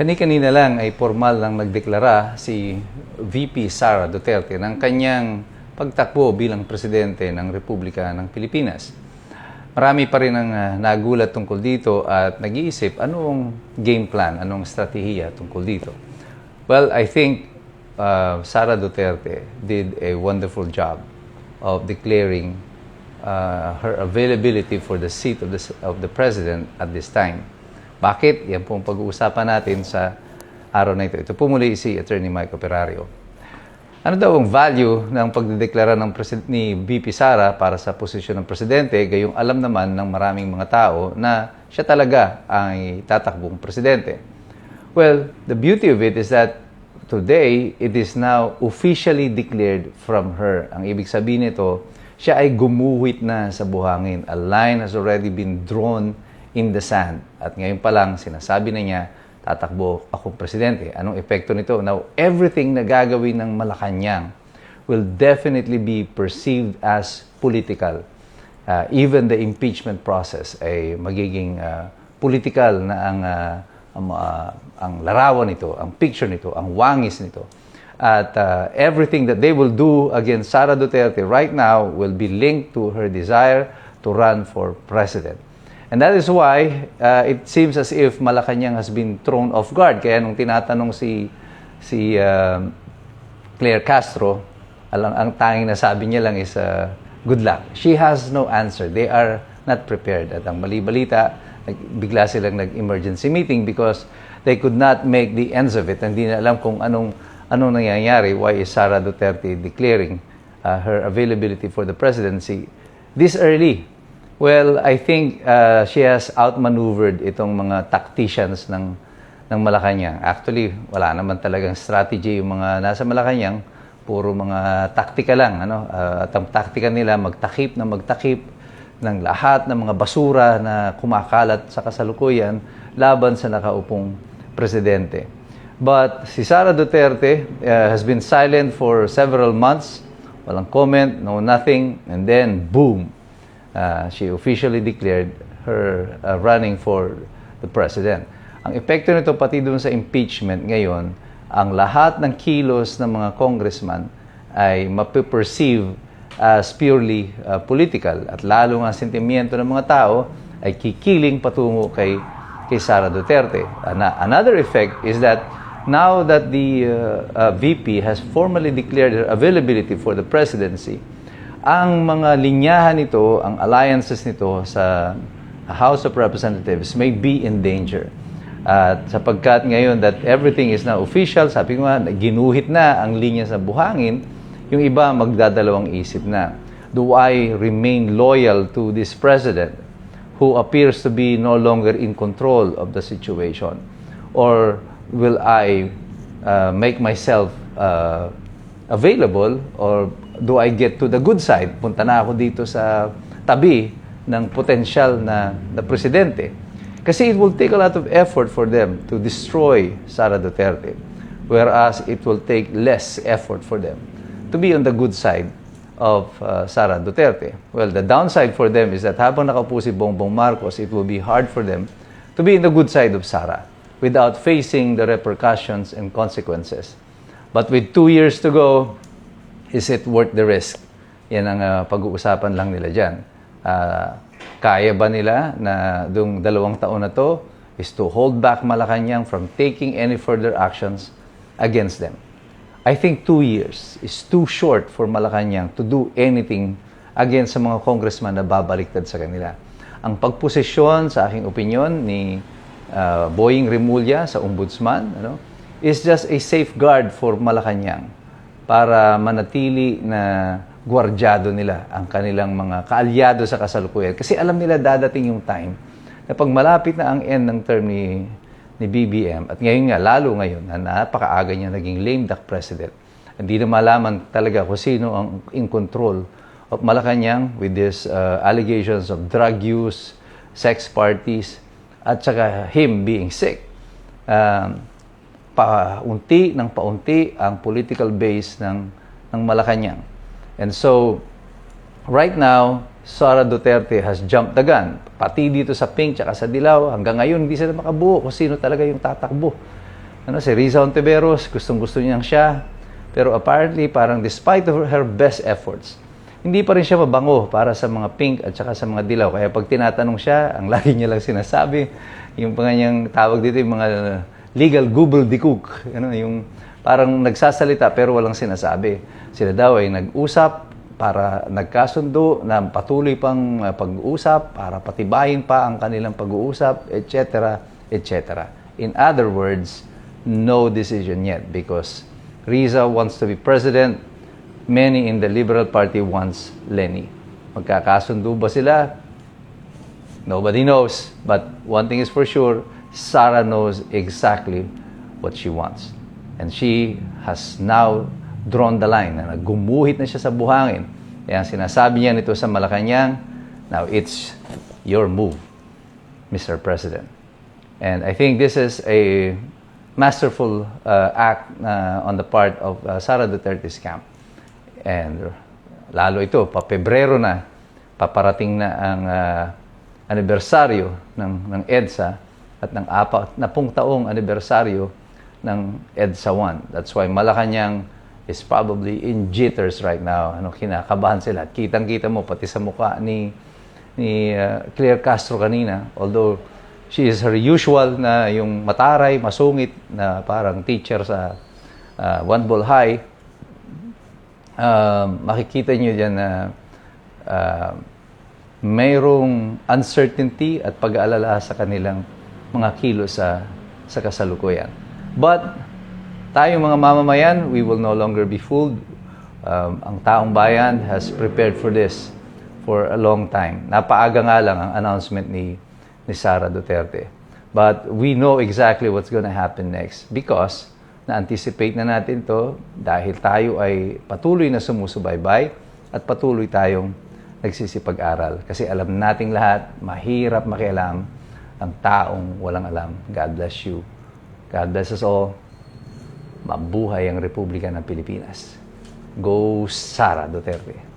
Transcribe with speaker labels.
Speaker 1: Kani-kanina lang ay formal lang nagdeklara si VP Sara Duterte ng kanyang pagtakbo bilang presidente ng Republika ng Pilipinas. Marami pa rin ang nagulat tungkol dito at nag-iisip anong game plan, anong strategiya tungkol dito. Well, I think Sara Duterte did a wonderful job of declaring her availability for the seat of the president at this time. Bakit? Yan pong pag-uusapan natin sa araw na ito. Ito po muli si Attorney Mike Operario. Ano daw ang value ng pagdedeklara ni VP Sara para sa posisyon ng presidente, gayong alam naman ng maraming mga tao na siya talaga ang tatakbong presidente? Well, the beauty of it is that today, it is now officially declared from her. Ang ibig sabihin nito, siya ay gumuhit na sa buhangin. A line has already been drawn in the sand. At ngayon pa lang, sinasabi na niya, tatakbo akong presidente. Anong epekto nito? Now, everything na gagawin ng Malacanang will definitely be perceived as political. Even the impeachment process ay magiging political na ang larawan nito, ang picture nito, ang wangis nito. At everything that they will do against Sara Duterte right now will be linked to her desire to run for president. And that is why it seems as if Malacanang has been thrown off guard. Kaya nung tinatanong si Claire Castro, ang tanging na sabi niya lang is good luck. She has no answer. They are not prepared. At ang mali-balita, bigla silang nag-emergency meeting because they could not make the ends of it. Hindi na alam kung anong nangyayari. Why is Sara Duterte declaring her availability for the presidency this early? Well, I think she has outmaneuvered itong mga tacticians ng Malacanang. Actually, wala naman talagang strategy yung mga nasa Malacanang. Puro mga taktika lang. At ang taktika nila, magtakip ng lahat ng mga basura na kumakalat sa kasalukuyan laban sa nakaupong presidente. But si Sara Duterte has been silent for several months. Walang comment, no nothing. And then, boom! She officially declared her running for the president. Ang epekto nito pati dun sa impeachment ngayon, ang lahat ng kilos ng mga congressman ay mapiperceive as purely political. At lalo nga sentimiento ng mga tao ay kikiling patungo kay Sara Duterte. Another effect is that now that the VP has formally declared her availability for the presidency, ang mga linyahan nito, ang alliances nito sa House of Representatives may be in danger. At sapagkat ngayon that everything is now official, sabi ko nga, ginuhit na ang linya sa buhangin, yung iba magdadalawang isip na. Do I remain loyal to this president who appears to be no longer in control of the situation? Or will I make myself available, or do I get to the good side? Punta na ako dito sa tabi ng potensyal na presidente. Kasi it will take a lot of effort for them to destroy Sara Duterte, whereas it will take less effort for them to be on the good side of Sara Duterte. Well, the downside for them is that habang nakaupo si Bongbong Marcos, it will be hard for them to be in the good side of Sara without facing the repercussions and consequences. But with 2 years to go, is it worth the risk? Yan ang pag-uusapan lang nila dyan. Kaya ba nila na dung 2 taon na to is to hold back Malacanang from taking any further actions against them? I think 2 years is too short for Malacanang to do anything against sa mga congressman na babaliktad sa kanila. Ang pagposisyon, sa aking opinion, ni Boying Remulla sa ombudsman, is just a safeguard for Malacanang para manatili na gwardyado nila ang kanilang mga kaalyado sa kasalukuyan. Kasi alam nila dadating yung time na pag malapit na ang end ng term ni BBM, at ngayon nga, lalo ngayon, na napakaaga niya naging lame duck president, hindi na malaman talaga kung sino ang in control of Malacanang with these allegations of drug use, sex parties, at saka him being sick. Paunti ang political base ng Malacanang. And so, right now, Sara Duterte has jumped the gun. Pati dito sa pink tsaka sa dilaw, hanggang ngayon hindi sila makabuo kung sino talaga yung tatakbo. si Riza Ontiveros, gustong-gusto niyang siya. Pero apparently, parang despite of her best efforts, hindi pa rin siya mabango para sa mga pink at saka sa mga dilaw. Kaya pag tinatanong siya, ang lagi niya lang sinasabi, yung kanyang tawag dito, yung mga legal gobbledygook. Yung parang nagsasalita pero walang sinasabi. Sila daw ay nag-usap para nagkasundo na patuloy pang pag-uusap para patibayin pa ang kanilang pag-uusap, etc., etc. In other words, no decision yet because Riza wants to be president. Many in the Liberal Party wants Lenny. Magkakasundo ba sila? Nobody knows. But one thing is for sure, Sara knows exactly what she wants. And she has now drawn the line. Gumuhit na siya sa buhangin. Kaya sinasabi niya nito sa Malacanang, now it's your move, Mr. President. And I think this is a masterful act on the part of Sara Duterte's camp. And lalo ito, pa-Pebrero na, paparating na ang anibersaryo ng EDSA at ng 40 taong anibersaryo ng EDSA 1. That's why Malacanang is probably in jitters right now. Kinakabahan sila. Kitang-kita mo, pati sa mukha ni Claire Castro kanina, although she is her usual na yung mataray, masungit, na parang teacher sa One Ball High, makikita nyo dyan na mayroong uncertainty at pag-aalala sa kanilang mga kilos sa kasalukuyan. But tayo mga mamamayan, we will no longer be fooled. Ang taong bayan has prepared for this for a long time. Napaaga nga lang ang announcement ni Sara Duterte. But we know exactly what's gonna happen next because na-anticipate na natin to dahil tayo ay patuloy na sumusubaybay at patuloy tayong nagsisipag-aral. Kasi alam nating lahat, mahirap makialam ang taong walang alam. God bless you. God bless us all. Mabuhay ang Republika ng Pilipinas. Go Sara Duterte.